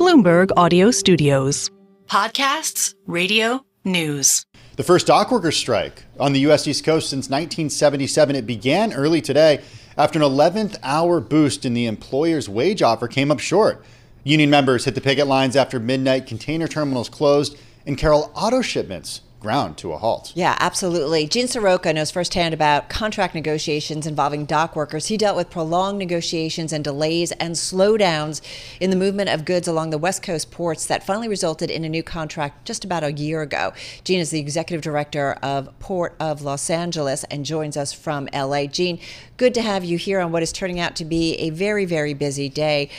Bloomberg Audio Studios. Podcasts, radio, news. The first dockworkers strike on the U.S. East Coast since 1977. It began early today after an 11th hour boost in the employer's wage offer came up short. Union members hit the picket lines after midnight, container terminals closed, and Carol, auto shipments ground to a halt. Yeah, absolutely. Gene Seroka knows firsthand about contract negotiations involving dock workers. He dealt with prolonged negotiations and delays and slowdowns in the movement of goods along the West Coast ports that finally resulted in a new contract just about a year ago. Gene is the executive director of Port of Los Angeles and joins us from LA. Gene, good to have you here on what is turning out to be a very, very busy day.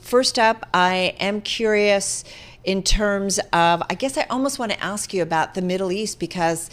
First up, I am curious in terms of, I guess I almost want to ask you about the Middle East, because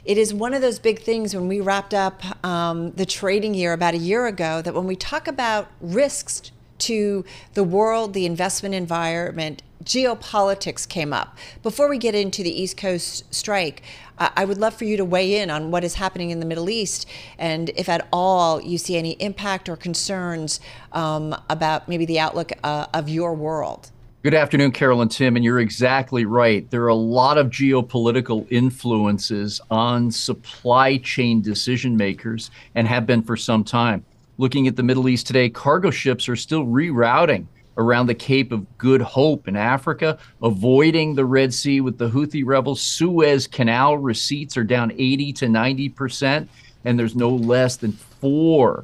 it is one of those big things when we wrapped up the trading year about a year ago, that when we talk about risks to the world, the investment environment, geopolitics came up. Before we get into the East Coast strike, I would love for you to weigh in on what is happening in the Middle East, and if at all you see any impact or concerns about maybe the outlook of your world. Good afternoon, Carol and Tim, and you're exactly right. There are a lot of geopolitical influences on supply chain decision makers and have been for some time. Looking at the Middle East today, cargo ships are still rerouting around the Cape of Good Hope in Africa, avoiding the Red Sea with the Houthi rebels. Suez Canal receipts are down 80 to 90%, and there's no less than 4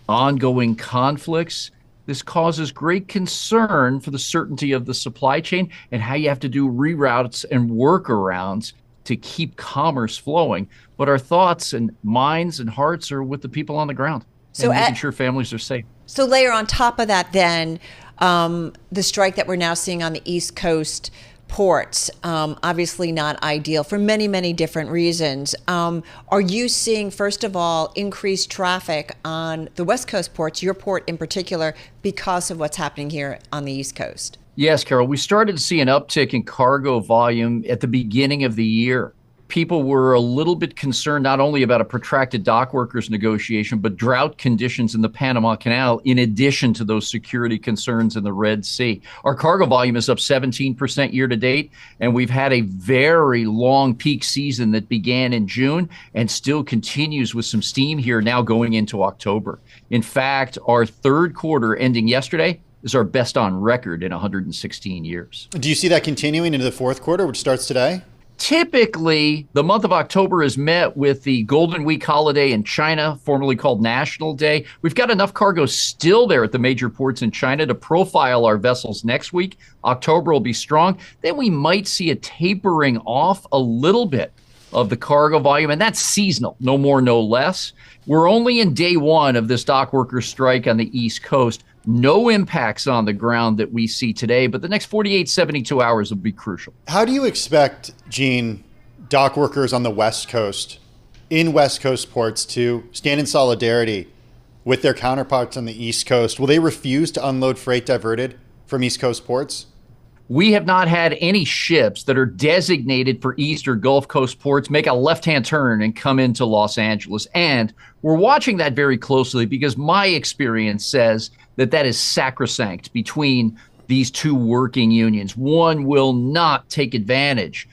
ongoing conflicts. This causes great concern for the certainty of the supply chain and how you have to do reroutes and workarounds to keep commerce flowing. But our thoughts and minds and hearts are with the people on the ground and making sure families are safe. So layer on top of that then the strike that we're now seeing on the East Coast ports, obviously not ideal for many, many different reasons. Are you seeing, first of all, increased traffic on the West Coast ports, your port in particular, because of what's happening here on the East Coast? Yes, Carol. We started to see an uptick in cargo volume at the beginning of the year. People were a little bit concerned not only about a protracted dock workers negotiation, but drought conditions in the Panama Canal, in addition to those security concerns in the Red Sea. Our cargo volume is up 17% year to date, and we've had a very long peak season that began in June and still continues with some steam here now going into October. In fact, our third quarter ending yesterday is our best on record in 116 years. Do you see that continuing into the fourth quarter, which starts today? Typically, the month of October is met with the Golden Week holiday in China, formerly called National Day. We've got enough cargo still there at the major ports in China to profile our vessels next week. October will be strong. Then we might see a tapering off a little bit of the cargo volume, and that's seasonal, no more, no less. We're only in day one of this dock workers strike on the East Coast. No impacts on the ground that we see today, but the next 48, 72 hours will be crucial. How do you expect, Gene, dock workers on the West Coast, in West Coast ports, to stand in solidarity with their counterparts on the East Coast? Will they refuse to unload freight diverted from East Coast ports? We have not had any ships that are designated for East or Gulf Coast ports make a left-hand turn and come into Los Angeles. And we're watching that very closely because my experience says that that is sacrosanct between these two working unions. One will not take advantage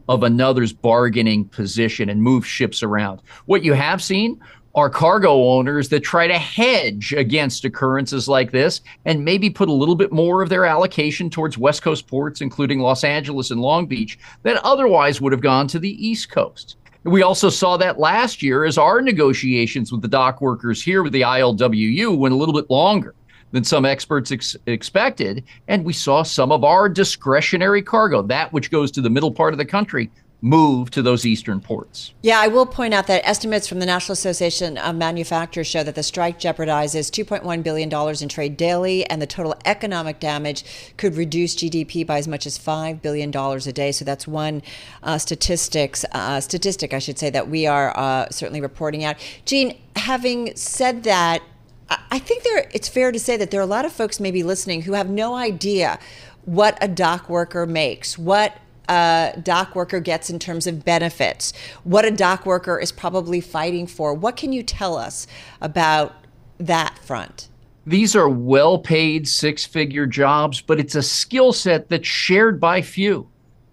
of another's bargaining position and move ships around. What you have seen are cargo owners that try to hedge against occurrences like this and maybe put a little bit more of their allocation towards West Coast ports, including Los Angeles and Long Beach, that otherwise would have gone to the East Coast. We also saw that last year as our negotiations with the dock workers here with the ILWU went a little bit longer than some experts expected, and we saw some of our discretionary cargo, that which goes to the middle part of the country, move to those eastern ports. Yeah, I will point out that estimates from the National Association of Manufacturers show that the strike jeopardizes $2.1 billion in trade daily, and the total economic damage could reduce GDP by as much as $5 billion a day. So that's one statistic, I should say, that we are certainly reporting out. Gene, having said that, I think it's fair to say that there are a lot of folks maybe listening who have no idea what a dock worker makes, what a dock worker gets in terms of benefits, what a dock worker is probably fighting for. What can you tell us about that front? These are well-paid six-figure jobs, but it's a skill set that's shared by few.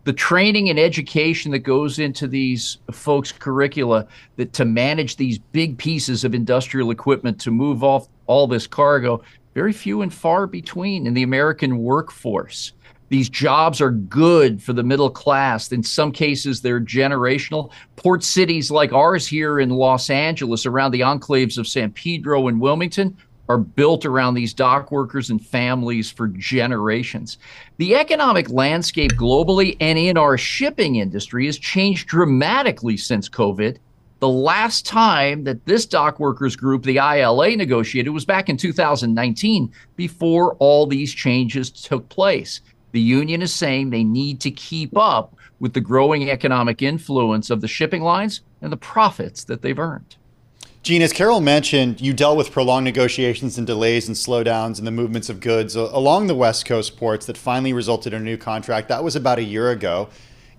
The training and education that goes into these folks' curricula that to manage these big pieces of industrial equipment to move off all this cargo, very few and far between in the American workforce. These jobs are good for the middle class. In some cases, they're generational. Port cities like ours here in Los Angeles, around the enclaves of San Pedro and Wilmington, are built around these dock workers and families for generations. The economic landscape globally and in our shipping industry has changed dramatically since COVID. The last time that this dock workers group, the ILA, negotiated was back in 2019, before all these changes took place. The union is saying they need to keep up with the growing economic influence of the shipping lines and the profits that they've earned. Gene, as Carol mentioned, you dealt with prolonged negotiations and delays and slowdowns in the movements of goods along the West Coast ports that finally resulted in a new contract. That was about a year ago.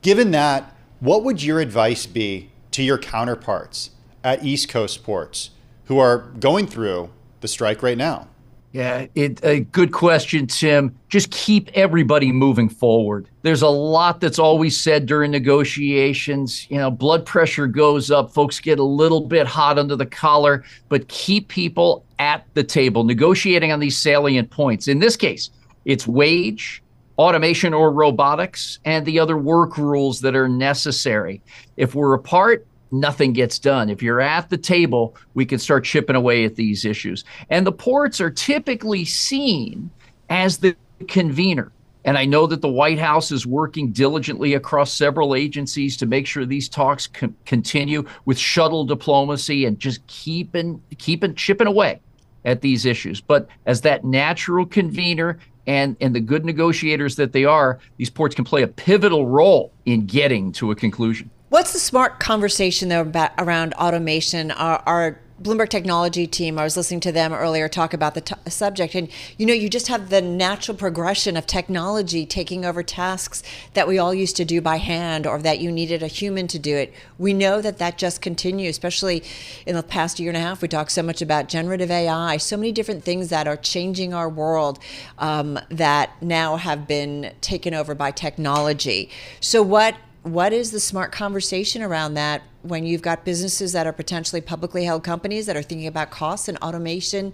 Given that, what would your advice be to your counterparts at East Coast ports who are going through the strike right now? Yeah, a good question, Tim. Just keep everybody moving forward. There's a lot that's always said during negotiations. Blood pressure goes up. Folks get a little bit hot under the collar, but keep people at the table, negotiating on these salient points. In this case, it's wage, automation or robotics, and the other work rules that are necessary. If we're apart, nothing gets done. If you're at the table, we can start chipping away at these issues. And the ports are typically seen as the convener. And I know that the White House is working diligently across several agencies to make sure these talks continue with shuttle diplomacy and just keeping chipping away at these issues. But as that natural convener and the good negotiators that they are, these ports can play a pivotal role in getting to a conclusion. What's the smart conversation, though, around automation? Our Bloomberg technology team, I was listening to them earlier talk about the subject, and you just have the natural progression of technology taking over tasks that we all used to do by hand, or that you needed a human to do it. We know that just continues, especially in the past year and a half. We talked so much about generative AI, so many different things that are changing our world that now have been taken over by technology. So what is the smart conversation around that when you've got businesses that are potentially publicly held companies that are thinking about costs, and automation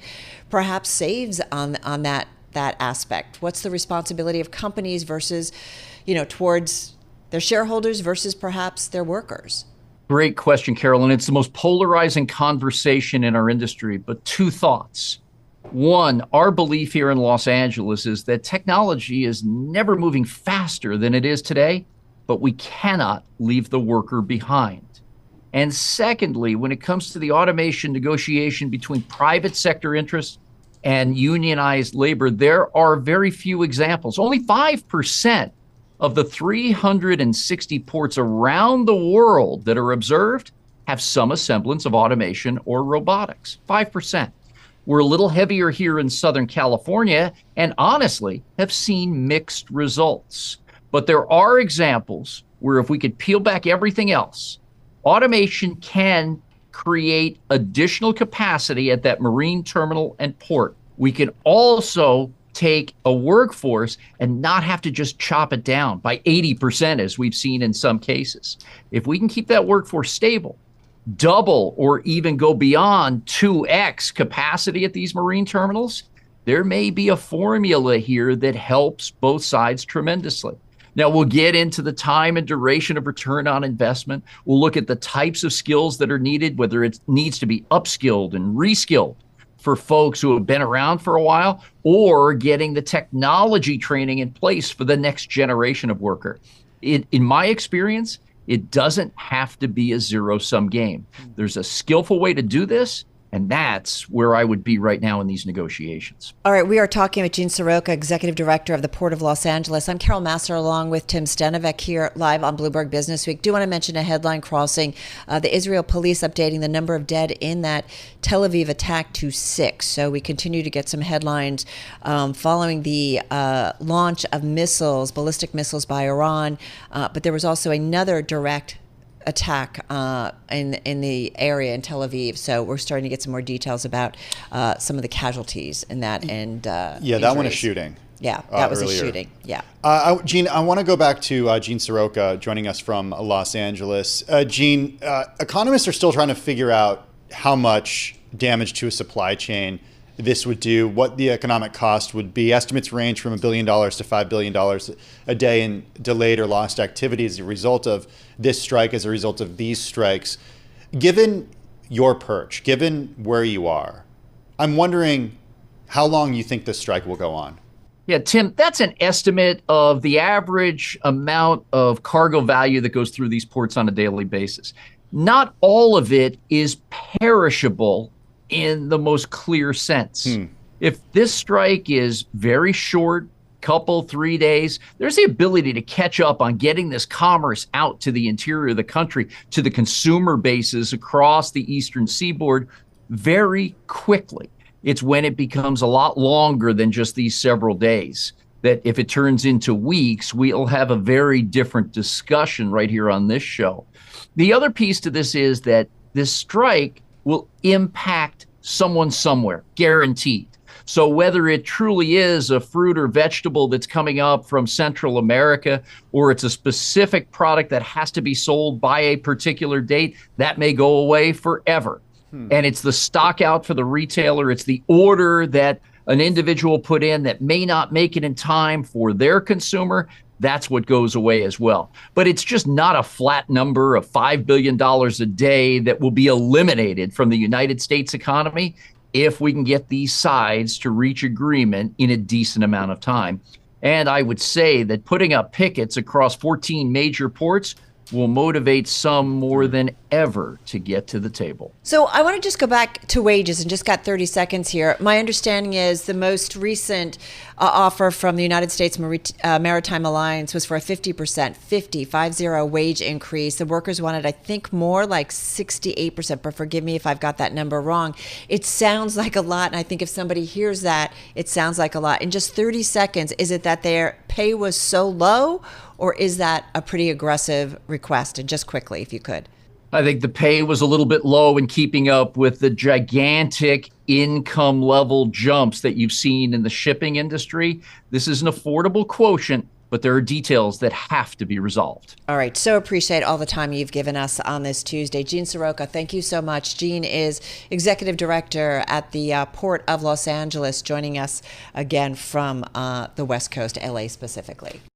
perhaps saves on that aspect? What's the responsibility of companies versus, towards their shareholders versus perhaps their workers? Great question, Carolyn. It's the most polarizing conversation in our industry, but two thoughts. One, our belief here in Los Angeles is that technology is never moving faster than it is today, but we cannot leave the worker behind. And secondly, when it comes to the automation negotiation between private sector interests and unionized labor, there are very few examples. Only 5% of the 360 ports around the world that are observed have some semblance of automation or robotics. 5%. We're a little heavier here in Southern California, and honestly have seen mixed results. But there are examples where if we could peel back everything else, automation can create additional capacity at that marine terminal and port. We can also take a workforce and not have to just chop it down by 80%, as we've seen in some cases. If we can keep that workforce stable, double or even go beyond 2x capacity at these marine terminals, there may be a formula here that helps both sides tremendously. Now, we'll get into the time and duration of return on investment. We'll look at the types of skills that are needed, whether it needs to be upskilled and reskilled for folks who have been around for a while, or getting the technology training in place for the next generation of worker. In my experience, it doesn't have to be a zero-sum game. There's a skillful way to do this, and that's where I would be right now in these negotiations. All right, we are talking with Gene Seroka, Executive Director of the Port of Los Angeles. I'm Carol Massar, along with Tim Stenovec here live on Bloomberg Business Week. Do want to mention a headline crossing, the Israel police updating the number of dead in that Tel Aviv attack to 6. So we continue to get some headlines following the launch of missiles, ballistic missiles by Iran. But there was also another direct attack in the area in Tel Aviv. So we're starting to get some more details about some of the casualties in that. And that one is shooting. Yeah, that was earlier. a shooting. Yeah. Gene, I want to go back to Gene Seroka joining us from Los Angeles. Gene, economists are still trying to figure out how much damage to a supply chain this would do, what the economic cost would be. Estimates range from $1 billion to $5 billion a day in delayed or lost activity as a result of this strike, as a result of these strikes. Given your perch, given where you are, I'm wondering how long you think this strike will go on. Yeah, Tim, that's an estimate of the average amount of cargo value that goes through these ports on a daily basis. Not all of it is perishable in the most clear sense. If this strike is very short, couple, 3 days, there's the ability to catch up on getting this commerce out to the interior of the country, to the consumer bases across the eastern seaboard very quickly. It's when it becomes a lot longer than just these several days that if it turns into weeks, we'll have a very different discussion right here on this show. The other piece to this is that this strike will impact someone somewhere, guaranteed. So whether it truly is a fruit or vegetable that's coming up from Central America, or it's a specific product that has to be sold by a particular date, that may go away forever. And it's the stock out for the retailer. It's the order that an individual put in that may not make it in time for their consumer. That's what goes away as well. But it's just not a flat number of $5 billion a day that will be eliminated from the United States economy if we can get these sides to reach agreement in a decent amount of time. And I would say that putting up pickets across 14 major ports will motivate some more than ever to get to the table. So I want to just go back to wages and just got 30 seconds here. My understanding is the most recent offer from the United States Maritime Alliance was for a 50% wage increase. The workers wanted, I think, more like 68%, but forgive me if I've got that number wrong. It sounds like a lot, and I think if somebody hears that, it sounds like a lot. In just 30 seconds, is it that their pay was so low, or is that a pretty aggressive request? And just quickly, if you could. I think the pay was a little bit low in keeping up with the gigantic income level jumps that you've seen in the shipping industry. This is an affordable quotient, but there are details that have to be resolved. All right. So appreciate all the time you've given us on this Tuesday. Gene Seroka, thank you so much. Gene is Executive Director at the Port of Los Angeles, joining us again from the West Coast, LA specifically.